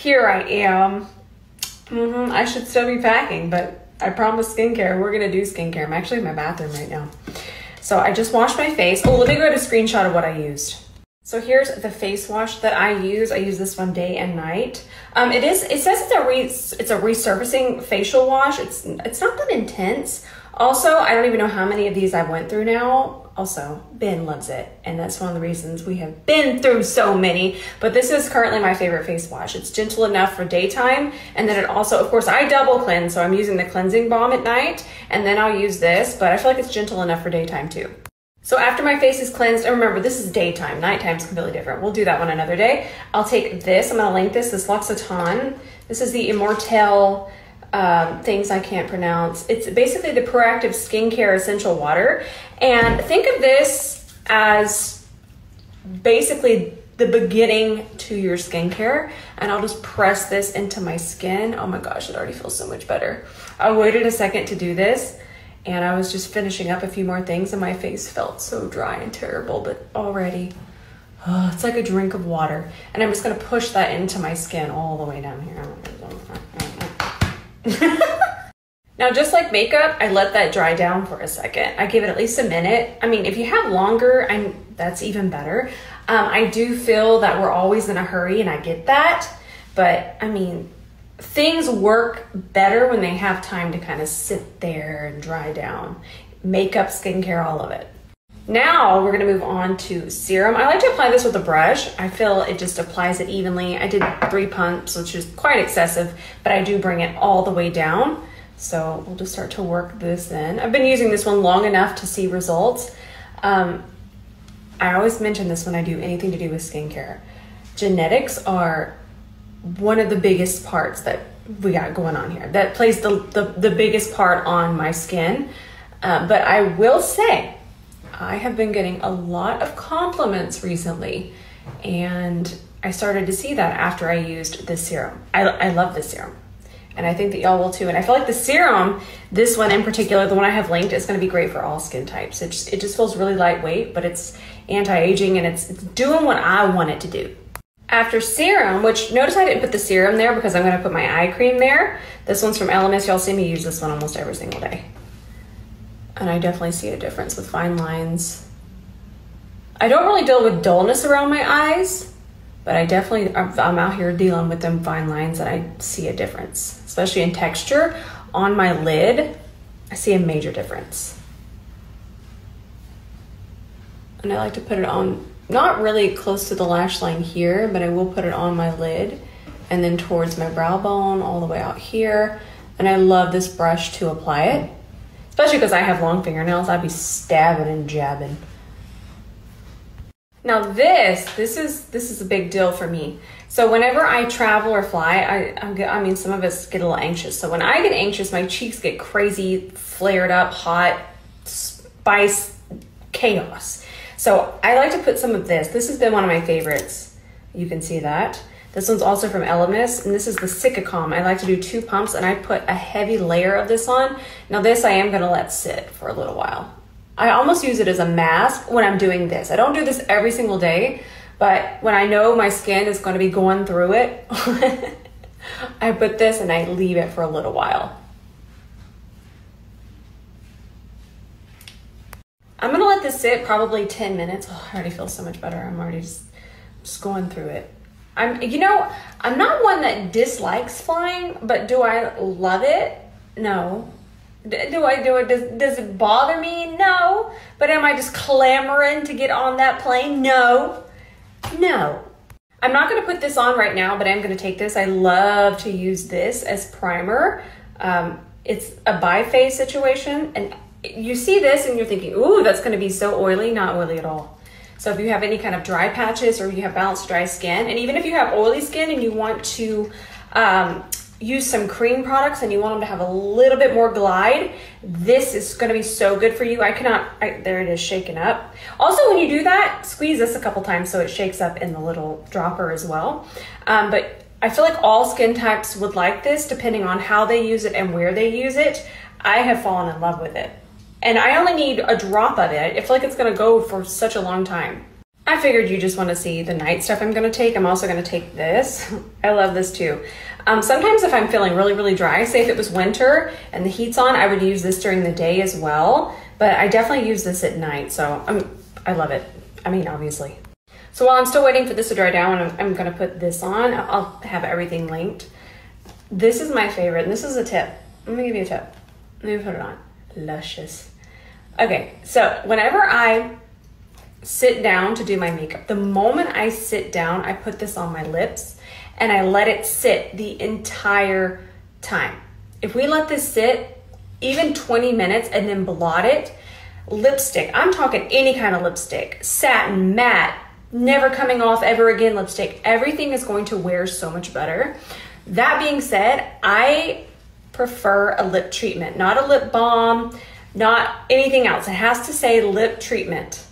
here I am. I should still be packing, but I promised skincare. We're gonna do skincare. I'm actually in my bathroom right now. So I just washed my face. Oh, let me go to a screenshot of what I used. So here's the face wash that I use. I use this one day and night. It says it's a resurfacing facial wash. It's not that intense. Also, I don't even know how many of these I went through now. Also, Ben loves it, and that's one of the reasons we have been through so many. But this is currently my favorite face wash. It's gentle enough for daytime, and then it also, of course, I double cleanse, so I'm using the cleansing balm at night, and then I'll use this, but I feel like it's gentle enough for daytime too. So after my face is cleansed, and remember, this is daytime. Nighttime is completely different. We'll do that one another day. I'll take this. I'm going to link this L'Occitane. This is the Immortelle things I can't pronounce. It's basically the proactive skincare essential water. And think of this as basically the beginning to your skincare. And I'll just press this into my skin. Oh my gosh, it already feels so much better. I waited a second to do this. And I was just finishing up a few more things and my face felt so dry and terrible, but already, it's like a drink of water. And I'm just gonna push that into my skin all the way down here. Now, just like makeup, I let that dry down for a second. I give it at least a minute. I mean, if you have longer, that's even better. I do feel that we're always in a hurry and I get that, but I mean, things work better when they have time to kind of sit there and dry down. Makeup, skincare, all of it. Now we're gonna move on to serum. I like to apply this with a brush. I feel it just applies it evenly. I did 3 pumps, which is quite excessive, but I do bring it all the way down. So we'll just start to work this in. I've been using this one long enough to see results. I always mention this when I do anything to do with skincare. Genetics are one of the biggest parts that we got going on here. That plays the biggest part on my skin. But I will say, I have been getting a lot of compliments recently, and I started to see that after I used this serum. I love this serum, and I think that y'all will too. And I feel like the serum, this one in particular, the one I have linked, is gonna be great for all skin types. It just feels really lightweight, but it's anti-aging and it's doing what I want it to do. After serum, which notice I didn't put the serum there because I'm gonna put my eye cream there. This one's from Elemis. Y'all see me use this one almost every single day. And I definitely see a difference with fine lines. I don't really deal with dullness around my eyes, but I'm out here dealing with them fine lines and I see a difference, especially in texture. On my lid, I see a major difference. And I like to put it on, not really close to the lash line here, but I will put it on my lid and then towards my brow bone all the way out here. And I love this brush to apply it, especially because I have long fingernails. I'd be stabbing and jabbing. Now this is a big deal for me. So whenever I travel or fly, I mean, some of us get a little anxious. So when I get anxious, my cheeks get crazy, flared up, hot, spice, chaos. So I like to put some of this. This has been one of my favorites. You can see that. This one's also from Elemis, and this is the Sikicom. I like to do 2 pumps, and I put a heavy layer of this on. Now this I am gonna let sit for a little while. I almost use it as a mask when I'm doing this. I don't do this every single day, but when I know my skin is gonna be going through it, I put this and I leave it for a little while. I'm gonna let this sit probably 10 minutes. Oh, I already feel so much better. I'm already just going through it. I'm not one that dislikes flying, but do I love it? No. Do I do it? Does it bother me? No. But am I just clamoring to get on that plane? No. No. I'm not gonna put this on right now, but I'm gonna take this. I love to use this as primer. It's a biphase situation, and you see this and you're thinking, ooh, that's gonna be so oily. Not oily at all. So if you have any kind of dry patches or you have balanced dry skin, and even if you have oily skin and you want to use some cream products and you want them to have a little bit more glide, this is gonna be so good for you. There it is shaking up. Also, when you do that, squeeze this a couple times so it shakes up in the little dropper as well. But I feel like all skin types would like this depending on how they use it and where they use it. I have fallen in love with it. And I only need a drop of it. I feel like it's gonna go for such a long time. I figured you just want to see the night stuff I'm going to take. I'm also going to take this. I love this too. Sometimes if I'm feeling really, really dry, say if it was winter and the heat's on, I would use this during the day as well. But I definitely use this at night. So I love it. I mean, obviously. So while I'm still waiting for this to dry down, I'm going to put this on. I'll have everything linked. This is my favorite. And this is a tip. I'm going to give you a tip. Let me put it on. Luscious. Okay. So whenever I sit down to do my makeup, the moment I sit down, I put this on my lips and I let it sit the entire time. If we let this sit even 20 minutes and then blot it, lipstick, I'm talking any kind of lipstick, satin, matte, never coming off ever again lipstick, everything is going to wear so much better. That being said, I prefer a lip treatment, not a lip balm, not anything else. It has to say lip treatment.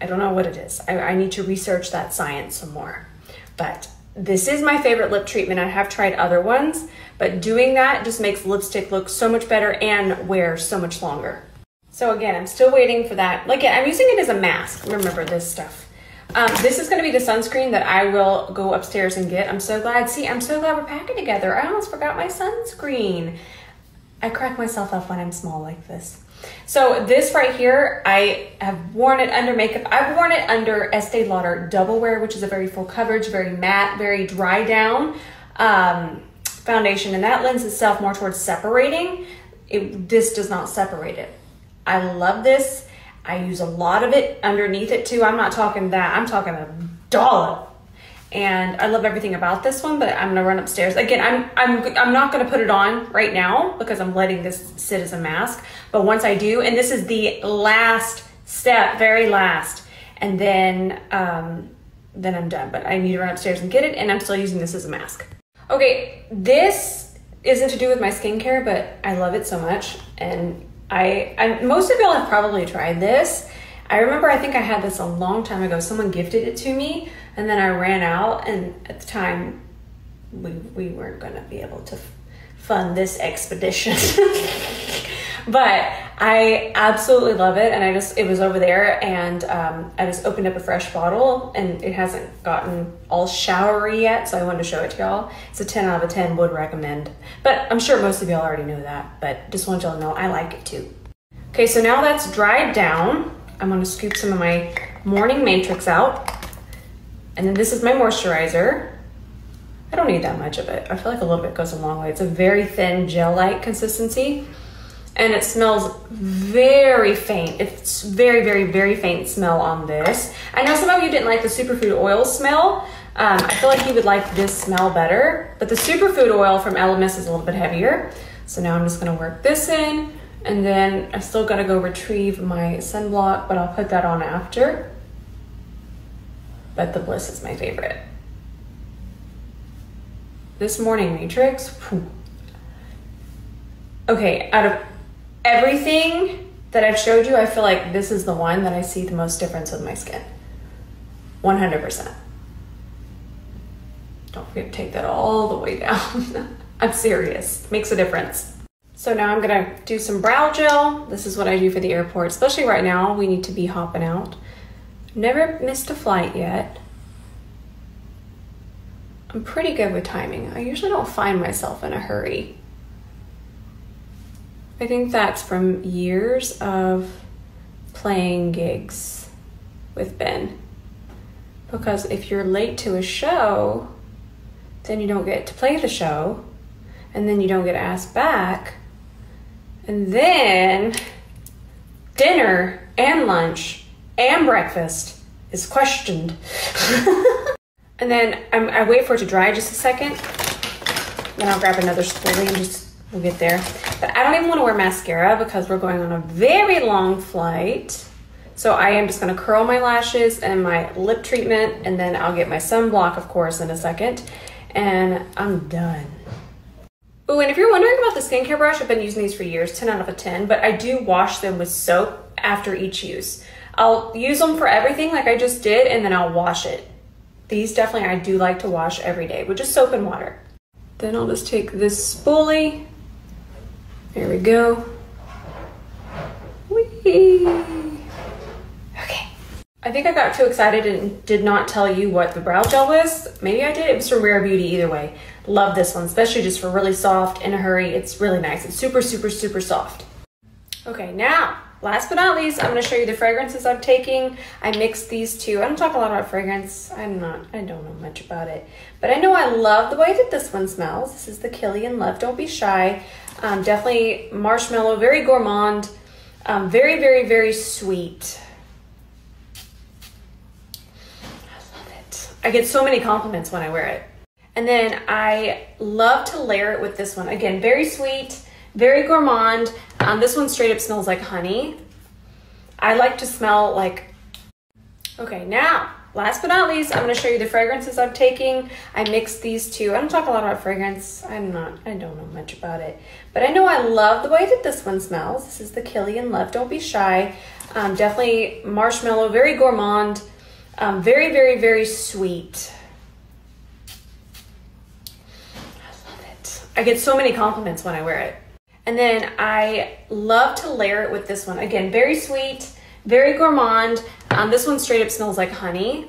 I don't know what it is. I need to research that science some more. But this is my favorite lip treatment. I have tried other ones, but doing that just makes lipstick look so much better and wear so much longer. So again, I'm still waiting for that. Like, I'm using it as a mask. Remember this stuff. This is going to be the sunscreen that I will go upstairs and get. I'm so glad. See, I'm so glad we're packing together. I almost forgot my sunscreen. I crack myself up when I'm small like this. So this right here, I have worn it under makeup. I've worn it under Estee Lauder Double Wear, which is a very full coverage, very matte, very dry down foundation. And that lends itself more towards separating. This does not separate it. I love this. I use a lot of it underneath it too. I'm not talking that. I'm talking a dollop. And I love everything about this one, but I'm gonna run upstairs. Again, I'm not gonna put it on right now because I'm letting this sit as a mask. But once I do, and this is the last step, very last, and then I'm done. But I need to run upstairs and get it, and I'm still using this as a mask. Okay, this isn't to do with my skincare, but I love it so much. And most of y'all have probably tried this. I remember, I think I had this a long time ago. Someone gifted it to me, and then I ran out, and at the time, we weren't gonna be able to fund this expedition. But I absolutely love it, and it was over there, and I just opened up a fresh bottle, and it hasn't gotten all showery yet, so I wanted to show it to y'all. It's a 10 out of a 10, would recommend. But I'm sure most of y'all already know that, but just want y'all to know I like it too. Okay, so now that's dried down, I'm gonna scoop some of my morning matrix out. And then this is my moisturizer. I don't need that much of it. I feel like a little bit goes a long way. It's a very thin gel-like consistency. And it smells very faint. It's very, very, very faint smell on this. I know some of you didn't like the superfood oil smell. I feel like you would like this smell better. But the superfood oil from Elemis is a little bit heavier. So now I'm just gonna work this in. And then I still gotta go retrieve my sunblock, but I'll put that on after. But the Bliss is my favorite. This morning matrix, whew. Okay, out of everything that I've showed you, I feel like this is the one that I see the most difference with my skin. 100%. Don't forget to take that all the way down. I'm serious, makes a difference. So now I'm gonna do some brow gel. This is what I do for the airport, especially right now. We need to be hopping out. Never missed a flight yet. I'm pretty good with timing. I usually don't find myself in a hurry. I think that's from years of playing gigs with Ben. Because if you're late to a show, then you don't get to play the show, and then you don't get asked back. And then dinner and lunch and breakfast is questioned. And then I wait for it to dry just a second. Then I'll grab another spoolie and we'll get there. But I don't even want to wear mascara because we're going on a very long flight. So I am just gonna curl my lashes and my lip treatment, and then I'll get my sunblock, of course, in a second. And I'm done. Oh, and if you're wondering about the skincare brush, I've been using these for years, 10 out of 10, but I do wash them with soap after each use. I'll use them for everything like I just did, and then I'll wash it. These definitely I do like to wash every day with just soap and water. Then I'll just take this spoolie. There we go. Whee! Okay. I think I got too excited and did not tell you what the brow gel was. Maybe I did. It was from Rare Beauty either way. Love this one, especially just for really soft, in a hurry. It's really nice. It's super, super, super soft. Okay, now, last but not least, I'm going to show you the fragrances I'm taking. I mixed these two. I don't talk a lot about fragrance. I don't know much about it. But I know I love the way that this one smells. This is the Killian Love Don't Be Shy. Definitely marshmallow, very gourmand, very, very, very sweet. I get so many compliments when I wear it. And then I love to layer it with this one. Again, very sweet, very gourmand. This one straight up smells like honey. I like to smell like... Okay, now, last but not least, I'm going to show you the fragrances I'm taking. I mixed these two. I don't talk a lot about fragrance. I don't know much about it. But I know I love the way that this one smells. This is the Killian Love Don't Be Shy. Definitely marshmallow, very gourmand. Very, very, very sweet. I love it. I get so many compliments when I wear it. And then I love to layer it with this one. Again, very sweet, very gourmand. This one straight up smells like honey.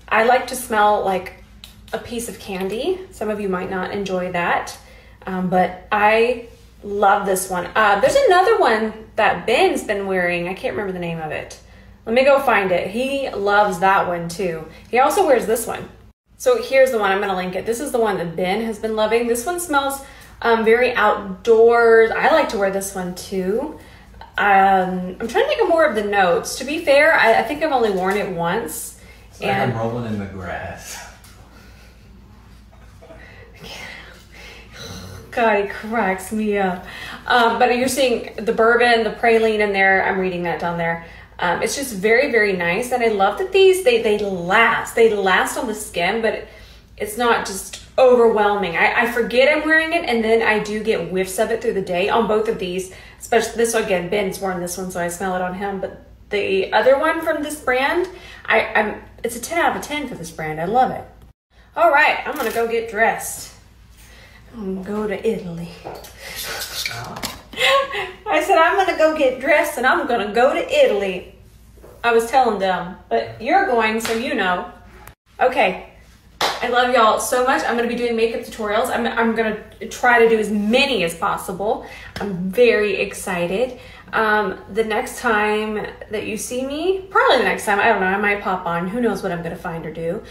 I like to smell like a piece of candy. Some of you might not enjoy that, but I love this one. There's another one that Ben's been wearing. I can't remember the name of it. Let me go find it. He loves that one too. He also wears this one. So here's the one, I'm gonna link it. This is the one that Ben has been loving. This one smells very outdoors. I like to wear this one too. I'm trying to think of more of the notes. To be fair, I think I've only worn it once. It's like I'm rolling in the grass. God, he cracks me up. But you're seeing the bourbon, the praline in there. I'm reading that down there. It's just very, very nice. And I love that these, they last. They last on the skin, but it's not just overwhelming. I forget I'm wearing it, and then I do get whiffs of it through the day on both of these. Especially this one, again, Ben's worn this one, so I smell it on him. But the other one from this brand, it's a 10 out of 10 for this brand. I love it. All right, I'm gonna go get dressed. I'm gonna go to Italy. I said, I'm gonna go get dressed and I'm gonna go to Italy. I was telling them, but you're going, so you know. Okay, I love y'all so much. I'm gonna be doing makeup tutorials. I'm gonna try to do as many as possible. I'm very excited. The next time that you see me, probably the next time, I don't know, I might pop on. Who knows what I'm gonna find or do.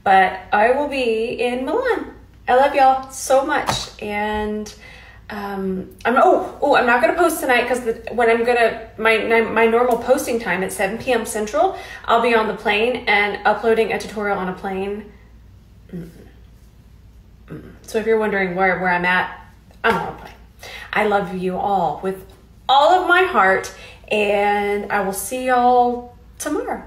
But I will be in Milan. I love y'all so much. And I'm not gonna post tonight because when I'm gonna my normal posting time at 7 p.m. Central, I'll be on the plane and uploading a tutorial on a plane. So if you're wondering where I'm at, I'm on a plane. I love you all with all of my heart, and I will see y'all tomorrow.